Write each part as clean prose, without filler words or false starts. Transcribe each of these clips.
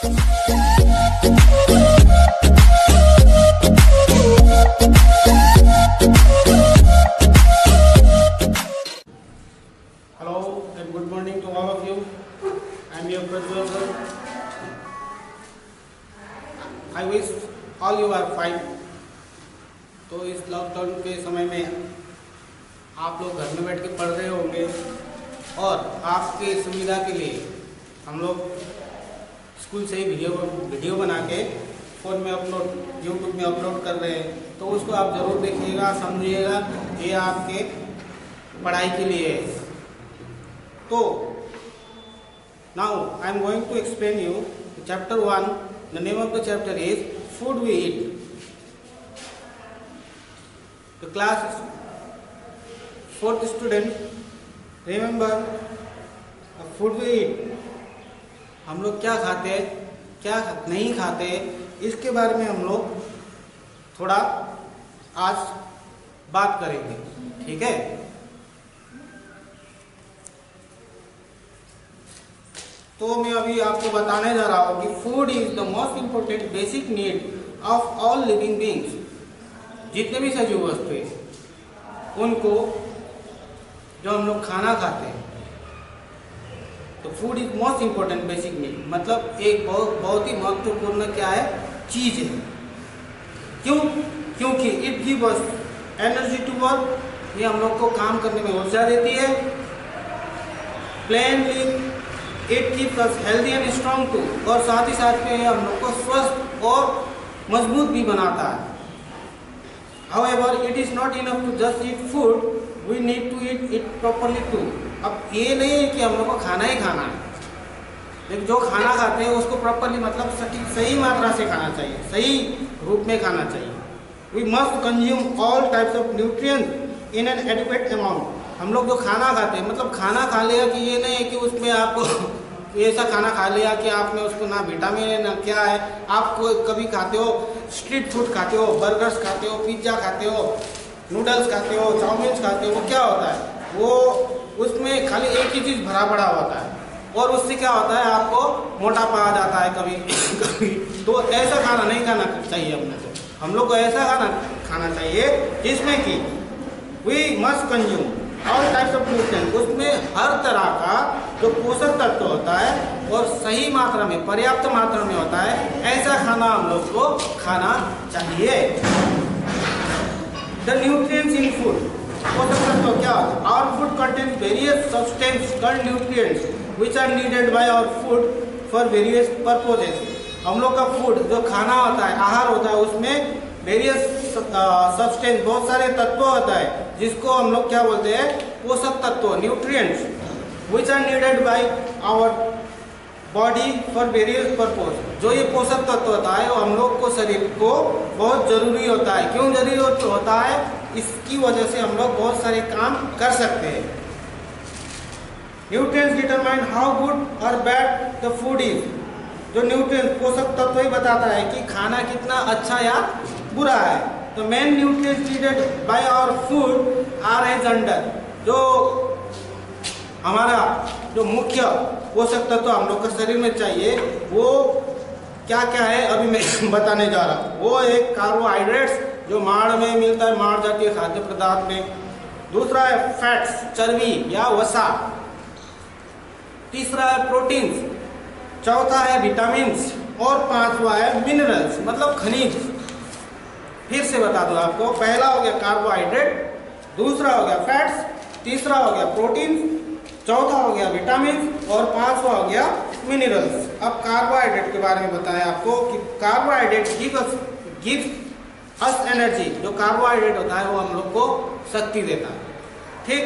Hello and good morning to all of you. I am your Prajwal sir. I wish all you are fine. तो इस lockdown के समय में आप लोग घर में बैठ के पढ़ रहे होंगे और आपके सुविधा के लिए हम लोग स्कूल से ही वीडियो बना के फ़ोन में अपलोड यूट्यूब में अपलोड कर रहे हैं। तो उसको आप ज़रूर देखिएगा, समझिएगा, ये आपके पढ़ाई के लिए है। तो now I am going to explain you chapter 1. The name of the chapter is Food We Eat. The class is 4th student. Remember food we eat. हम लोग क्या खाते हैं, क्या नहीं खाते, इसके बारे में हम लोग थोड़ा आज बात करेंगे, ठीक है। तो मैं अभी आपको बताने जा रहा हूँ कि food is the most important basic need of all living beings. जितने भी सजीव वस्तु हैं उनको जो हम लोग खाना खाते हैं, तो food is most important basic need, मतलब एक बहुत ही महत्वपूर्ण क्या है, चीज है। क्यों? क्योंकि it give us energy to work, ये हम लोग को काम करने में ऊर्जा देती है। Plainly it keeps us healthy and strong too, और साथ ही साथ में हम लोग को स्वस्थ और मजबूत भी बनाता है। However, it is not enough to just eat food. We need to eat it properly too. अब ये नहीं है कि हम लोग को खाना ही खाना है, लेकिन जो खाना खाते हैं उसको प्रॉपरली, मतलब सही मात्रा से खाना चाहिए, सही रूप में खाना चाहिए। We must consume all types of nutrients in an adequate amount. हम लोग जो खाना खाते हैं, मतलब खाना खा लिया कि ये नहीं है कि उसमें आपको ऐसा खाना खा लिया कि आप में उसको ना विटामिन है ना क्या है। आप कभी खाते हो स्ट्रीट फूड, खाते हो बर्गर्स, खाते हो पिज्ज़ा, खाते हो नूडल्स, खाते हो चाउमीन खाते हो, वो क्या होता है, वो उसमें खाली एक ही चीज़ भरा पड़ा होता है और उससे क्या होता है, आपको मोटापा आ जाता है कभी कभी। तो ऐसा खाना नहीं खाना चाहिए अपने को। हम लोग को ऐसा खाना चाहिए जिसमें कि we must consume all types of nutrients, उसमें हर तरह का जो पोषक तत्व होता है और सही मात्रा में, पर्याप्त मात्रा में होता है, ऐसा खाना हम लोग को खाना चाहिए। द न्यूट्रिएंट्स इन फूड, पोषक तत्व क्या होता है? Our food contains various substances called nutrients which are needed by our food for various purposes. हम लोग का फूड जो खाना होता है, आहार होता है, उसमें वेरियस सब्सटेंस, बहुत सारे तत्व होता है जिसको हम लोग क्या बोलते हैं, पोषक तत्व, nutrients, which are needed by our body for various purpose. जो ये पोषक तत्व होता है वो हम लोग को, शरीर को बहुत जरूरी होता है। क्यों जरूरी होता है? इसकी वजह से हम लोग बहुत सारे काम कर सकते हैं। न्यूट्रिएंट्स डिटरमाइन हाउ गुड और बैड द फूड इज। जो न्यूट्रिएंट्स, पोषक तत्व ही बताता है कि खाना कितना अच्छा या बुरा है। तो main nutrients needed by our food are as under. जो हमारा जो मुख्य पोषक तत्व हम लोग का शरीर में चाहिए वो क्या क्या है, अभी मैं बताने जा रहा हूँ। वो एक कार्बोहाइड्रेट्स जो माड़ में मिलता है, माड़ जाती है खाद्य पदार्थ में। दूसरा है फैट्स, चर्बी या वसा। तीसरा है प्रोटीन्स। चौथा है विटामिन्स और पांचवा है मिनरल्स, मतलब खनिज। फिर से बता दूं आपको, पहला हो गया कार्बोहाइड्रेट, दूसरा हो गया फैट्स, तीसरा हो गया प्रोटीन, चौथा हो गया विटामिन और पांचवा हो गया मिनरल्स। अब कार्बोहाइड्रेट के बारे में बताएं आपको कि कार्बोहाइड्रेट गिव्स अस एनर्जी। जो कार्बोहाइड्रेट होता है वो हम लोग को शक्ति देता है, ठीक।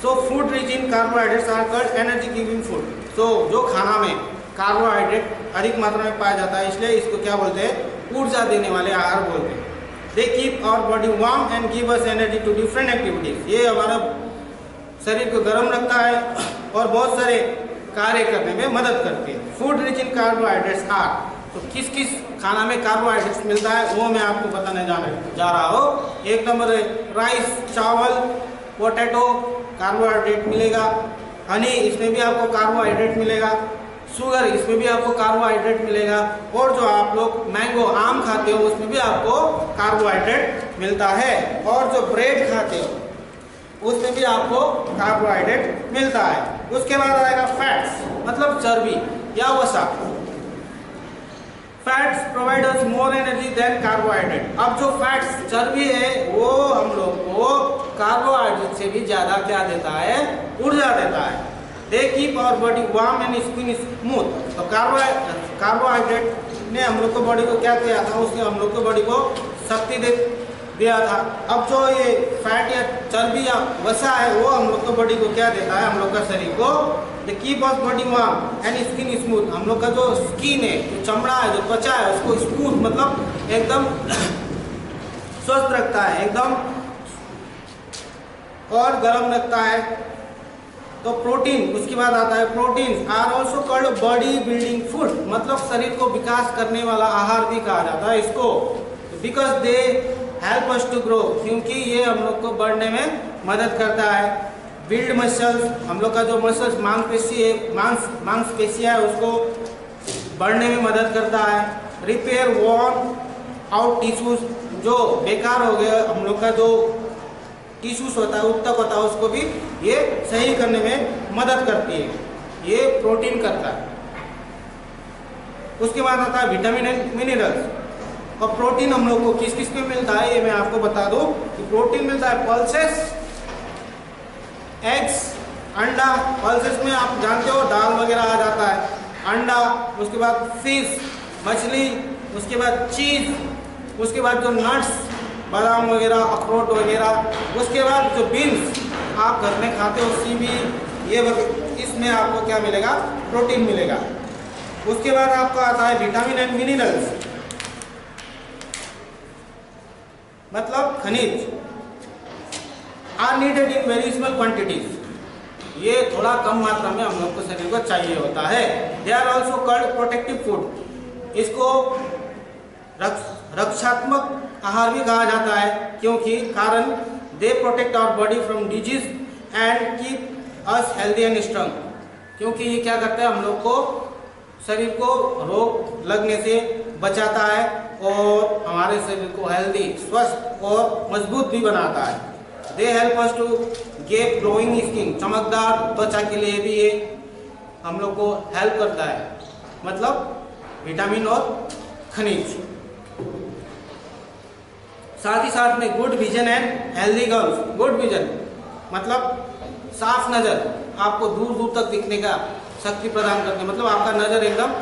So food rich in carbohydrates are called energy giving food. So जो खाना में कार्बोहाइड्रेट अधिक मात्रा में पाया जाता है, इसलिए इसको क्या बोलते हैं, ऊर्जा देने वाले आहार बोलते हैं। They keep our body warm and give us energy to different activities. ये हमारा शरीर को गर्म रखता है और बहुत सारे कार्य करने में मदद करती है। Food rich in carbohydrates are, तो किस किस खाना में कार्बोहाइड्रेट्स मिलता है वो मैं आपको बताने जा रहा हूँ। एक नंबर राइस, चावल, पोटैटो, कार्बोहाइड्रेट मिलेगा। हनी, इसमें भी आपको कार्बोहाइड्रेट मिलेगा। शुगर, इसमें भी आपको कार्बोहाइड्रेट मिलेगा। और जो आप लोग मैंगो आम खाते हो उसमें भी आपको कार्बोहाइड्रेट मिलता है। और जो ब्रेड खाते हो उसमें भी आपको कार्बोहाइड्रेट मिलता है। उसके बाद आएगा फैट्स, मतलब चर्बी या वसा। Fats provide us more energy than carbohydrate. अब जो फैट्स चर्बी है वो हम लोग को कार्बोहाइड्रेट से भी ज्यादा क्या देता है, ऊर्जा देता है। They keep our body warm and skin smooth. तो कार्बोहाइड्रेट ने हम लोग को बॉडी को क्या किया था, उसने हम लोग को बॉडी को शक्ति दिया था। अब जो ये फैट या चर्बी या वसा है वो हम लोग को बॉडी को क्या देता है, हम लोग का शरीर को they keep our body warm and skin smooth. हम लोग का जो स्किन है, जो चमड़ा है, जो त्वचा है, उसको स्मूथ मतलब एकदम स्वस्थ रखता है, एकदम और गर्म रखता है। तो प्रोटीन, उसके बाद आता है protein are also called body building food, मतलब शरीर को विकास करने वाला आहार भी कहा जाता है इसको। Because they help us to grow, क्योंकि ये हम लोग को बढ़ने में मदद करता है। बिल्ड मसल्स, हम लोग का जो मसल्स मांसपेशी है, मांसपेशियां है, उसको बढ़ने में मदद करता है। रिपेयर वॉर्न आउट टिश्यूज, जो बेकार हो गया हम लोग का जो टिश्यूज होता है, उत्तक होता है, उसको भी ये सही करने में मदद करती है, ये प्रोटीन करता है। उसके बाद आता है विटामिन एंड मिनरल्स। और प्रोटीन हम लोग को किस किस में मिलता है ये मैं आपको बता दूं कि प्रोटीन मिलता है पल्सेस, एग्स, अंडा। पल्सेस में आप जानते हो दाल वगैरह आ जाता है, अंडा, उसके बाद फिश, मछली, उसके बाद चीज, उसके बाद जो नट्स, बादाम वगैरह, अखरोट वगैरह, उसके बाद जो बीन्स आप घर में खाते हो, सीबी, ये इसमें आपको क्या मिलेगा, प्रोटीन मिलेगा। उसके बाद आपका आता है विटामिन एंड मिनरल्स, मतलब खनिज। Are needed in very small quantities, ये थोड़ा कम मात्रा में हम लोग को शरीर को चाहिए होता है। They are also called protective food, इसको रक्षात्मक आहार भी कहा जाता है, क्योंकि कारण they protect our body from disease and keep us healthy and strong, क्योंकि ये क्या करता है, हम लोग को शरीर को रोग लगने से बचाता है और हमारे शरीर को हेल्दी, स्वस्थ और मजबूत भी बनाता है। They help us to get glowing skin, चमकदार त्वचा के लिए भी ये हम लोग को हेल्प करता है, मतलब विटामिन और खनिज। साथ ही साथ में good vision and healthy gums. Good vision मतलब साफ नजर, आपको दूर दूर तक दिखने का शक्ति प्रदान करते हैं, मतलब आपका नजर एकदम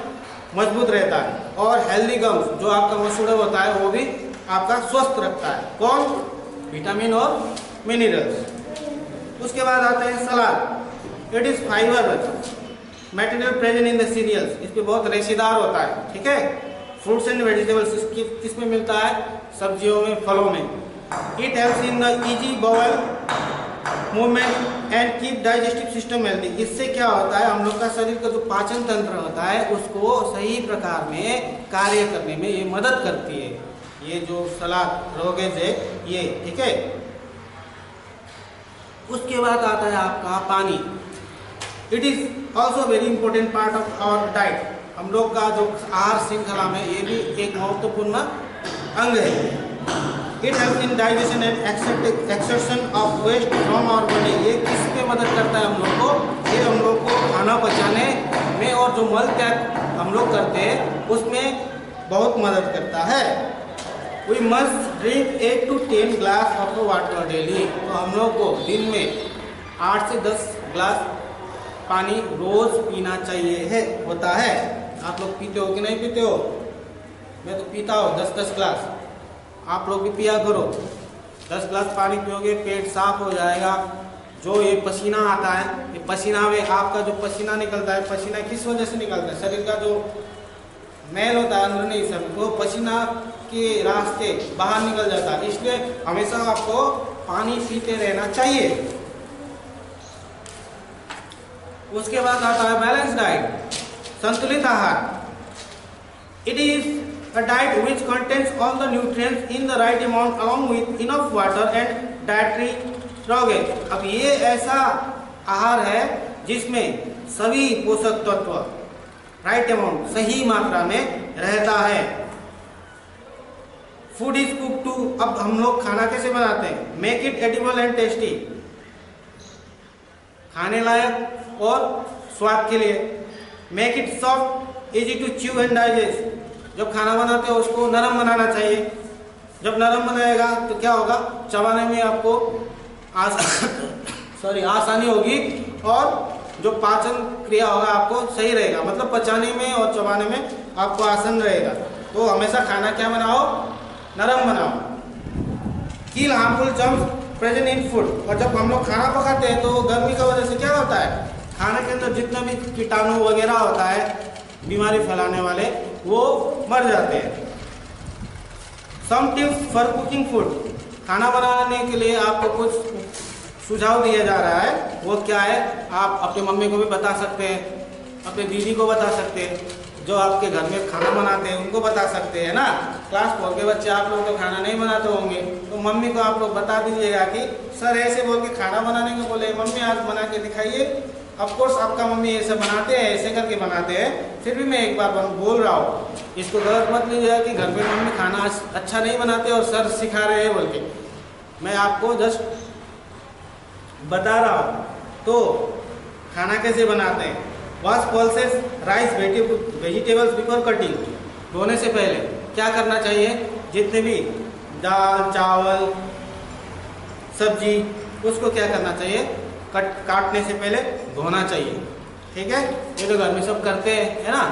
मजबूत रहता है। और हेल्दी गम्स, जो आपका मसूड़ा होता है वो भी आपका स्वस्थ रखता है। कौन? विटामिन और मिनरल्स। उसके बाद आते हैं salad. It is fibre material present in the cereals, इस पे बहुत रेशेदार होता है, ठीक है। फ्रूट्स एंड वेजिटेबल्स किसमें मिलता है, सब्जियों में, फलों में। It helps in the easy bowel movement and keep digestive system healthy. इससे क्या होता है, हम लोग का शरीर का जो पाचन तंत्र होता है उसको सही प्रकार में कार्य करने में ये मदद करती है, ये जो सलाद रोगेज है ये, ठीक है। उसके बाद आता है आपका पानी। It is also very important part of our diet. हम लोग का जो आहार श्रृंखला में ये भी एक महत्वपूर्ण अंग है। It helps in digestion and excretion of waste from our body. ये किस पे मदद करता है हम लोग को, ये हम लोग को खाना पचाने में और जो मल त्याग हम लोग करते हैं उसमें बहुत मदद करता है। We must drink 8 to 10 glass of water daily. तो हम लोग को दिन में 8 से 10 ग्लास पानी रोज पीना चाहिए होता है। आप लोग पीते हो कि नहीं पीते हो? मैं तो पीता हूँ 10-10 ग्लास। आप लोग भी पिया करो। 10 ग्लास पानी पियोगे पेट साफ हो जाएगा। जो ये पसीना आता है, ये पसीना में आपका जो पसीना निकलता है, पसीना किस वजह से निकलता है? शरीर का जो मैल होता है अंदर नहीं सब, वो पसीना के रास्ते बाहर निकल जाता है। इसलिए हमेशा आपको पानी पीते रहना चाहिए। उसके बाद आता है बैलेंस डाइट, संतुलित आहार। It is a diet which contains all the nutrients in the right amount along with enough water and dietary rogues। अब ये ऐसा आहार है जिसमें सभी पोषक तत्व राइट अमाउंट, सही मात्रा में रहता है। फूड इज कुक टू, अब हम लोग खाना कैसे बनाते हैं? Make it edible and tasty, खाने लायक और स्वाद के लिए। Make it soft, easy to chew and digest, जब खाना बनाते हो उसको नरम बनाना चाहिए। जब नरम बनाएगा तो क्या होगा? चबाने में आपको आसानी होगी और जो पाचन क्रिया होगा आपको सही रहेगा, मतलब पचाने में और चबाने में आपको आसान रहेगा। तो हमेशा खाना क्या बनाओ? नरम बनाओ। Kill harmful germs present in food, और जब हम लोग खाना पकाते हैं तो गर्मी की वजह से क्या होता है? खाने के अंदर जितना भी कीटाणु वगैरह होता है बीमारी फैलाने वाले, वो मर जाते हैं। Some tips for cooking food, खाना बनाने के लिए आपको कुछ सुझाव दिया जा रहा है। वो क्या है? आप अपनी मम्मी को भी बता सकते हैं, अपने दीदी को बता सकते हैं, जो आपके घर में खाना बनाते हैं उनको बता सकते हैं ना। क्लास 4 के बच्चे आप लोग तो खाना नहीं बनाते होंगे, तो मम्मी को आप लोग बता दीजिएगा कि सर ऐसे बोल के खाना बनाने को बोले, मम्मी आज बना के दिखाइए। ऑफकोर्स आपका मम्मी ऐसे बनाते हैं, ऐसे करके बनाते हैं, फिर भी मैं एक बार बोल रहा हूँ, इसको गलत मत लीजिएगा कि घर में मम्मी खाना अच्छा नहीं बनाते और सर सिखा रहे हैं बोल के। मैं आपको जस्ट बता रहा हूँ। तो खाना कैसे बनाते हैं? Wash pulses rice vegetables before cutting, धोने से पहले क्या करना चाहिए? जितने भी दाल चावल सब्जी, उसको क्या करना चाहिए? काटने से पहले धोना चाहिए। ठीक है, ये तो घर में सब करते हैं, है ना।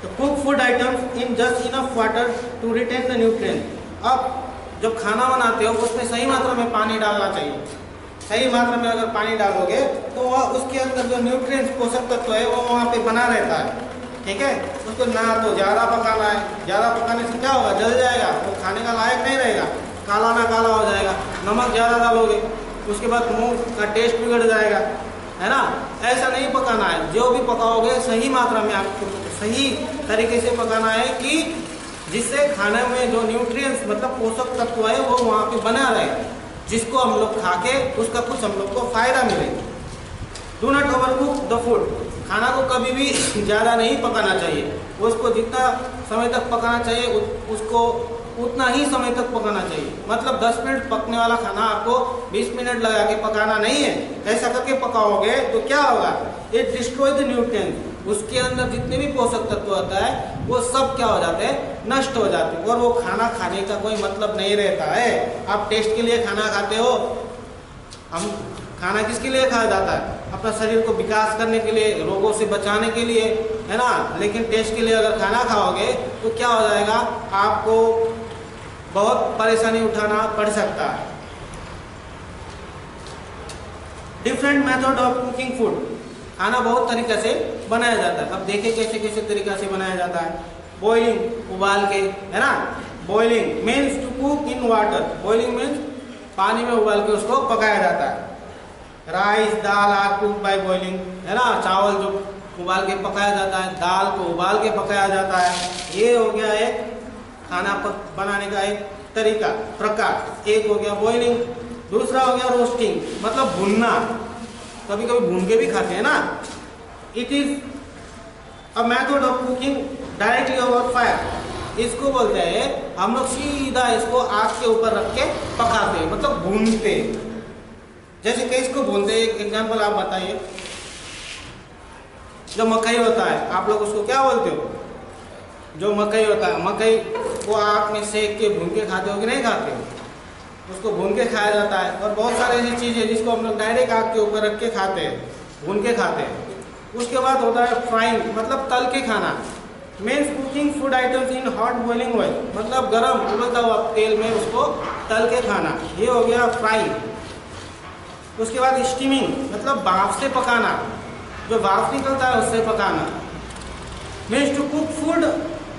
तो cook food items in just enough water to retain the nutrient. अब जब खाना बनाते हो उसमें सही मात्रा में पानी डालना चाहिए। सही मात्रा में अगर पानी डालोगे तो वह उसके अंदर जो न्यूट्रिएंट्स पोषक तत्व है वो वहाँ पे बना रहता है। ठीक है, उसको ना तो ज़्यादा पकाना है, ज़्यादा पकाने से क्या होगा? जल जाएगा, वो खाने का लायक नहीं रहेगा, काला ना काला हो जाएगा। नमक ज़्यादा डालोगे उसके बाद मुंह का टेस्ट बिगड़ जाएगा, है ना। ऐसा नहीं पकाना है, जो भी पकाओगे सही मात्रा में आपको सही तरीके से पकाना है कि जिससे खाने में जो न्यूट्रिएंट्स मतलब पोषक तत्व है वो वहाँ पे बना रहे, जिसको हम लोग खा के उसका कुछ हम लोग को फायदा मिले। Do not over cook the food, खाना को कभी भी ज़्यादा नहीं पकाना चाहिए। उसको जितना समय तक पकाना चाहिए उसको उतना ही समय तक पकाना चाहिए। मतलब 10 मिनट पकने वाला खाना आपको 20 मिनट लगा के पकाना नहीं है। ऐसा करके पकाओगे तो क्या होगा? इट डिस्ट्रॉय द न्यूट्रिएंट्स, उसके अंदर जितने भी पोषक तत्व होता है वो सब क्या हो जाते हैं? नष्ट हो जाते हैं, और वो खाना खाने का कोई मतलब नहीं रहता है। आप टेस्ट के लिए खाना खाते हो, हम खाना किसके लिए खाया जाता है? अपना शरीर को विकास करने के लिए, रोगों से बचाने के लिए, है ना। लेकिन टेस्ट के लिए अगर खाना खाओगे तो क्या हो जाएगा? आपको बहुत परेशानी उठाना पड़ सकता है। Different method of cooking food, खाना बहुत तरीके से बनाया जाता है। अब देखिए कैसे कैसे तरीका से बनाया जाता है। बॉइलिंग, उबाल के, है ना। Boiling means to cook in water, boiling means पानी में उबाल के उसको पकाया जाता है। Rice dal are cook by boiling, है ना। चावल जो उबाल के पकाया जाता है, दाल को उबाल के पकाया जाता है। ये हो गया एक खाना बनाने का एक तरीका प्रकार। एक हो गया बॉइलिंग, दूसरा हो गया रोस्टिंग, मतलब भूनना। कभी कभी भून के भी खाते हैं ना। It is a method of cooking directly over fire, इसको बोलते हैं हम लोग सीधा इसको आग के ऊपर रख के पकाते हैं, मतलब भूनते। जैसे कि इसको भूनते, एक एग्जांपल आप बताइए। जो मकई होता है आप लोग उसको क्या बोलते हो? जो मकई होता है, मकई को आग में सेक के भून के खाते हो कि नहीं खाते हो? उसको भून के खाया जाता है। और बहुत सारी ऐसी चीज़ें जिसको हम लोग डायरेक्ट आग के ऊपर रख के खाते हैं, भून के खाते हैं। उसके बाद होता है फ्राइंग, मतलब तल के खाना। Means cooking food items in hot boiling oil, मतलब गर्म उबलता हुआ तेल में उसको तल के खाना, ये हो गया फ्राइंग। उसके बाद स्टीमिंग, मतलब भाप से पकाना, जो भाप निकलता है उससे पकाना। Means to cook food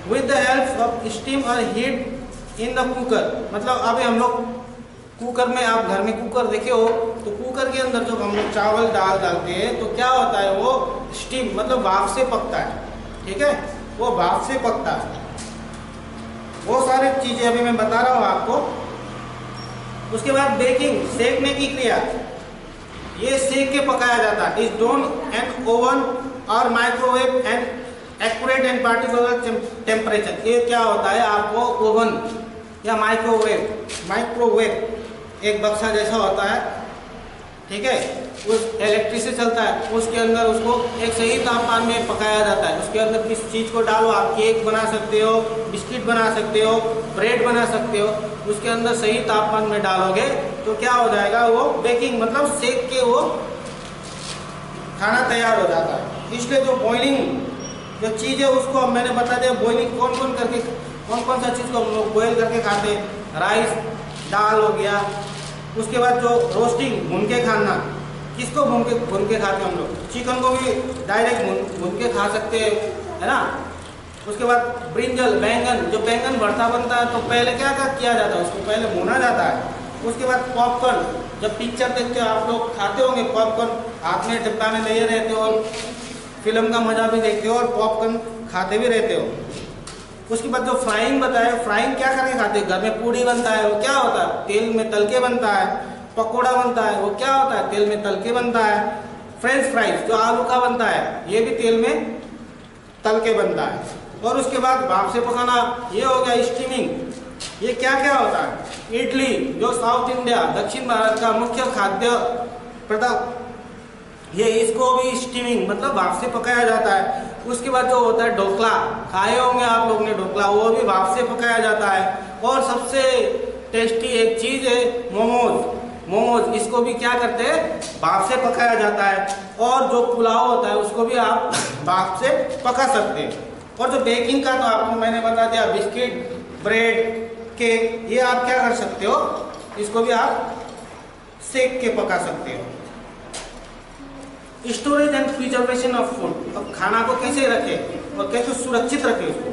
with the help of steam और हीट इन द कुकर, मतलब अभी हम लोग कुकर में, आप घर में कुकर देखे हो तो कुकर के अंदर जब हम लोग चावल दाल डालते हैं तो क्या होता है? वो स्टीम मतलब भाप से पकता है। ठीक है, वो भाप से पकता है। वो सारी चीज़ें अभी मैं बता रहा हूँ आपको। उसके बाद बेकिंग, सेकने की क्रिया, ये सेक के पकाया जाता है। इज डोन एन ओवन और microwave and accurate and particular temperature, ये क्या होता है आपको ओवन या माइक्रोवेव एक बक्सा जैसा होता है, ठीक है, उस इलेक्ट्रिक से चलता है, उसके अंदर उसको एक सही तापमान में पकाया जाता है। उसके अंदर किस चीज़ को डालो, आप केक बना सकते हो, बिस्किट बना सकते हो, ब्रेड बना सकते हो, उसके अंदर सही तापमान में डालोगे तो क्या हो जाएगा, वो बेकिंग मतलब सेक के वो खाना तैयार हो जाता है। इसलिए जो बॉइलिंग जो चीज़ है उसको मैंने बता दिया, बॉइलिंग कौन कौन सा चीज़ को हम लोग बॉयल करके खाते हैं, राइस दाल हो गया। उसके बाद जो रोस्टिंग भून के खाना, किसको भून के खाते हैं हम लोग, चिकन को भी डायरेक्ट भून के खा सकते हैं, है ना। उसके बाद ब्रिंजल बैंगन, जो बैंगन भरता बनता है तो पहले क्या किया जाता है, उसको पहले भुना जाता है। उसके बाद पॉपकॉर्न, जब पिक्चर देखते हो आप लोग खाते होंगे पॉपकॉर्न, हाथ में डिब्बा में लिए रहते हो और फिल्म का मजा भी देखते हो और पॉपकॉर्न खाते भी रहते हो। उसके बाद जो फ्राइंग बताया, फ्राइंग क्या करके खाते हैं, घर में पूड़ी बनता है, वो क्या होता है, तेल में तल के बनता है। पकोड़ा बनता है, वो क्या होता है, तेल में तल के बनता है। फ्रेंच फ्राइज जो आलू का बनता है, ये भी तेल में तल के बनता है। और उसके बाद भाप से पकाना, ये हो गया स्टीमिंग। ये क्या क्या होता है, इडली जो साउथ इंडिया दक्षिण भारत का मुख्य खाद्य पदार्थ, ये इसको भी स्टीमिंग मतलब भाप से पकाया जाता है। उसके बाद जो होता है ढोकला, खाए होंगे आप लोग ने ढोकला, वो भी भाप से पकाया जाता है। और सबसे टेस्टी एक चीज है मोमोज, इसको भी क्या करते हैं, भाप से पकाया जाता है। और जो पुलाव होता है उसको भी आप भाप से पका सकते हैं। और जो बेकिंग का तो आपको मैंने बता दिया, बिस्किट ब्रेड केक, ये आप क्या कर सकते हो, इसको भी आप सेक के पका सकते हो। Storage and preservation of food, अब खाना को कैसे रखें और कैसे सुरक्षित रखें उसको।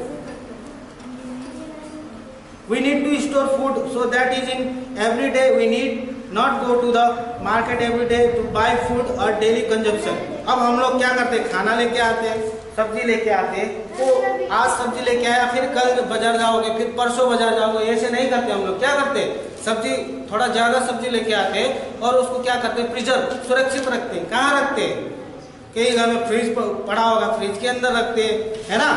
We need to store food so that is in every day we need not go to the market every day to buy food or daily consumption। अब हम लोग क्या करते हैं, खाना लेके आते हैं, सब्जी लेके आते हैं, तो आज सब्जी लेके आया, फिर कल बाजार जाओगे, फिर परसों बाजार जाओगे, ऐसे नहीं करते हम लोग। क्या करते हैं, सब्जी थोड़ा ज्यादा सब्जी लेके आते हैं और उसको क्या करते हैं, प्रिजर्व सुरक्षित रखते हैं। कहाँ रखते हैं, कई घर में फ्रिज पड़ा होगा, फ्रिज के अंदर रखते हैं, है ना।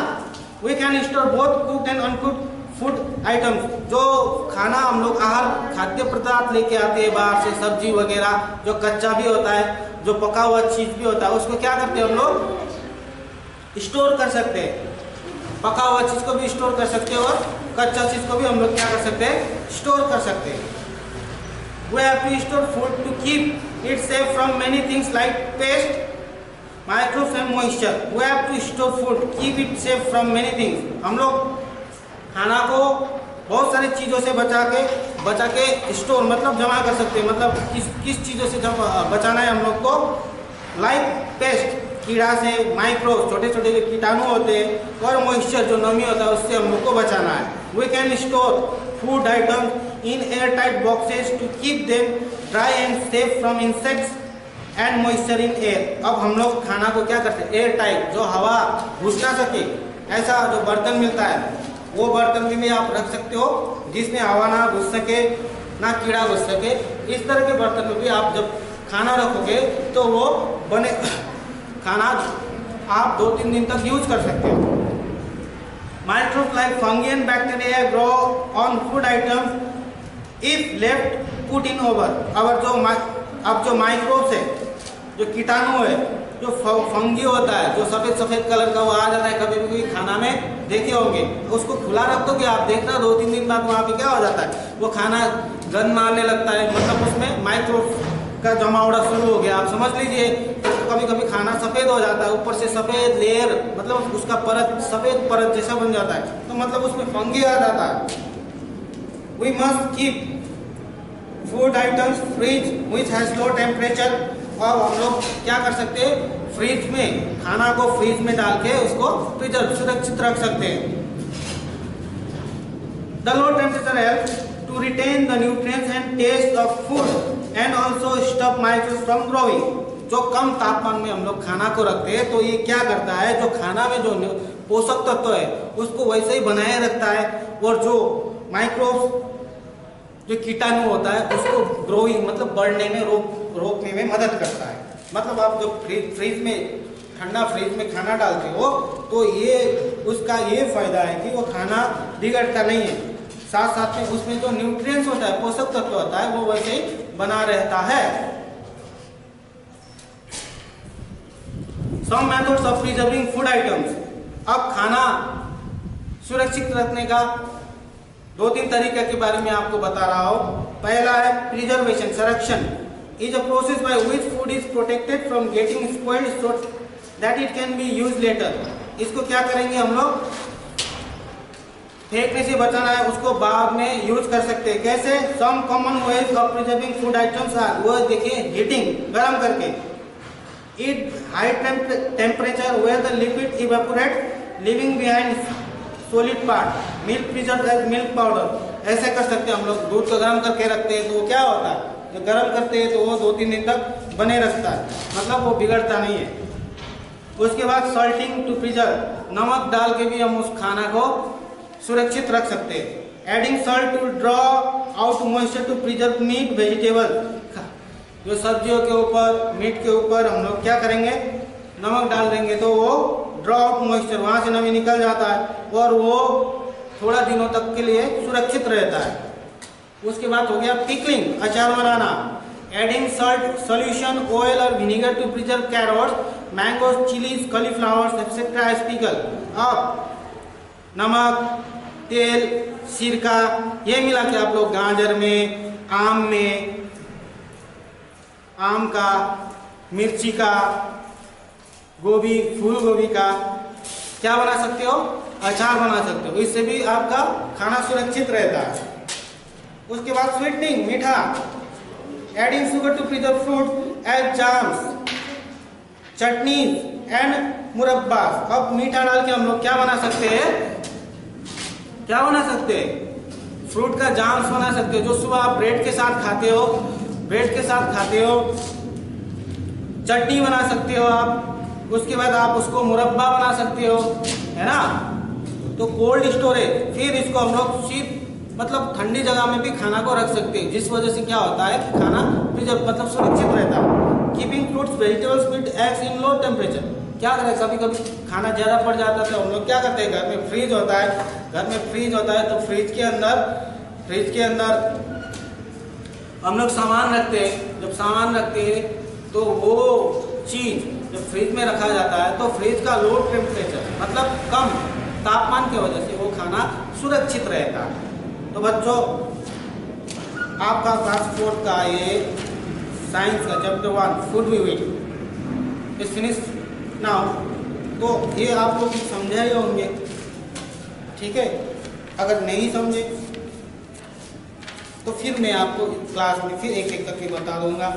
We can store both cooked and uncooked food items, जो खाना हम लोग आहार खाद्य पदार्थ लेके आते हैं बाहर से, सब्जी वगैरह, जो कच्चा भी होता है, जो पका हुआ चीज भी होता है, उसको क्या करते हैं हम लोग स्टोर कर सकते हैं। पका हुआ चीज को भी स्टोर कर सकते हैं और कच्चा चीज को भी हम लोग क्या कर सकते हैं, स्टोर कर सकते हैं। We have to store food to keep it safe from many things like pest, microbes and moisture। We have to store food, keep it safe from many things। हम लोग खाना को बहुत सारी चीज़ों से बचा के स्टोर मतलब जमा कर सकते हैं। मतलब किस चीज़ों से बचाना है हम लोग को, लाइक पेस्ट कीड़ा से, माइक्रोब छोटे छोटे जो कीटाणु होते हैं, और मॉइस्चर जो नमी होता है उससे हम लोग को बचाना है। We can store food items in air tight boxes to keep them dry and safe from insects and moisture in air. अब हम लोग खाना को क्या करते हैं, एयर टाइट, जो हवा घुस ना सके ऐसा जो बर्तन मिलता है, वो बर्तन भी आप रख सकते हो जिसमें हवा ना घुस सके, ना कीड़ा घुस सके। इस तरह के बर्तन में भी आप जब खाना रखोगे तो वो बने खाना आप 2-3 दिन तक यूज कर सकते हो। Microbes like fungi and bacteria grow on food items if left put in oven. अब जो माइक्रोब्स है, जो कीटाणु है, जो फंगी होता है, जो सफेद कलर का वो आ जाता है, कभी भी खाना में देखे होंगे, उसको खुला रख दोगे आप, देखना 2-3 दिन बाद वहाँ पे क्या हो जाता है, वो खाना गंद मारने लगता है, मतलब उसमें माइक्रोब का जमावड़ा शुरू हो गया। आप समझ लीजिए, कभी कभी खाना सफेद हो जाता है, ऊपर से सफेद लेयर, मतलब उसका सफेद परत जैसा बन जाता है, तो मतलब उसमें फंगी आ जाता है। We must keep food items fridge which has low temperature. और हम लोग क्या कर सकते हैं, फ्रिज में खाना को फ्रिज में डाल के उसको प्रिजर्व सुरक्षित रख सकते हैं। The low temperature helps to retain the nutrients and taste of food and also stop microbes from growing. जो कम तापमान में हम लोग खाना को रखते हैं तो ये क्या करता है, जो खाना में जो पोषक तत्व है उसको वैसे ही बनाए रखता है, और जो माइक्रोब्स जो कीटाणु होता है उसको ग्रोइंग मतलब बढ़ने में रोकने में मदद करता है। मतलब आप जो फ्रिज में ठंडा फ्रिज में खाना डालते हो तो ये उसका ये फायदा है कि वो खाना बिगड़ता नहीं है, साथ साथ में उसमें जो न्यूट्रिएंट्स होता है, पोषक तत्व होता है, वो वैसे ही बना रहता है। Some methods of preserving food items. अब खाना सुरक्षित रखने का 2-3 तरीके के बारे में आपको बता रहा हूं। पहला है प्रिजर्वेशन, संरक्षण is a process by which food is protected from getting spoiled so that it can be used later. इसको क्या करेंगे हम लोग, फेंकने से बचाना है, उसको बाद में यूज कर सकते हैं। कैसे? Some common ways of preserving food items are, वो देखिए हीटिंग, गर्म करके, it high temperature where the liquid evaporate leaving behind solid part, milk preserve as milk powder. ऐसे कर सकते हैं हम लोग। दूध को गर्म करके रखते हैं तो वो क्या होता है, जब गर्म करते हैं तो वो 2-3 दिन तक बने रहता है, मतलब वो बिगड़ता नहीं है। उसके बाद सॉल्टिंग टू प्रिजर्व, नमक डाल के भी हम उस खाना को सुरक्षित रख सकते हैं। Adding salt to draw out moisture to preserve meat vegetable, जो सब्जियों के ऊपर, मीट के ऊपर हम लोग क्या करेंगे, नमक डाल देंगे तो वो ड्रॉ आउट मॉइस्चर, वहां से नमी निकल जाता है और वो थोड़ा दिनों तक के लिए सुरक्षित रहता है। उसके बाद हो गया पिकलिंग, अचार बनाना। एडिंग सॉल्ट सॉल्यूशन, ऑयल और vinegar to preserve carrots, mangoes, chillies, cauliflowers etcetera as pickle. अब नमक, तेल, सिरका, ये मिला के आप लोग गाजर में, आम का, मिर्ची का, गोभी, फूल गोभी का क्या बना सकते हो, अचार बना सकते हो। इससे भी आपका खाना सुरक्षित रहता है। उसके बाद स्वीटनिंग, मीठा। Adding sugar to preserve fruit as jams, chutneys and murabba. अब मीठा डाल के हम लोग क्या बना सकते हैं, क्या बना सकते हैं, फ्रूट का जाम्स बना सकते हो, जो सुबह आप ब्रेड के साथ खाते हो, ब्रेड के साथ खाते हो। चटनी बना सकते हो आप। उसके बाद आप उसको मुरब्बा बना सकते हो, है ना। तो कोल्ड स्टोरेज, फिर इसको हम लोग शीत मतलब ठंडी जगह में भी खाना को रख सकते हैं, जिस वजह से क्या होता है कि खाना प्रिजर्व मतलब सुरक्षित रहता है। Keeping fruits, vegetables, meat, eggs in low temperature. क्या करें, कभी कभी खाना ज्यादा पड़ जाता है तो हम लोग क्या करते हैं, घर में फ्रीज होता है, घर में फ्रीज होता है तो फ्रिज के अंदर हम लोग सामान रखते हैं। जब सामान रखते हैं तो वो चीज जब फ्रिज में रखा जाता है तो फ्रिज का लो टेम्परेचर मतलब कम तापमान की वजह से वो खाना सुरक्षित रहता है। तो बच्चों, आपका क्लास 4 का ये साइंस का chapter 1 food we eat is finish now. तो ये आप लोग समझे ही होंगे, ठीक है। अगर नहीं समझे तो फिर मैं आपको क्लास में फिर एक एक करके बता दूंगा।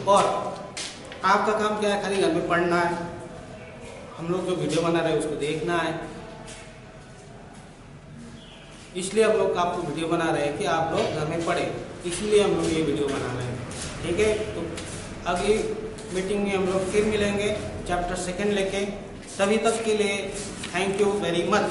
और आपका काम क्या है, खाली घर में पढ़ना है। हम लोग जो वीडियो बना रहे हैं उसको देखना है, इसलिए हम लोग आपको वीडियो बना रहे हैं कि आप लोग घर में पढ़ें, इसलिए हम लोग ये वीडियो बना रहे हैं, ठीक है। तो अगली मीटिंग में हम लोग फिर मिलेंगे चैप्टर 2 लेके। तभी तक के लिए थैंक यू वेरी मच।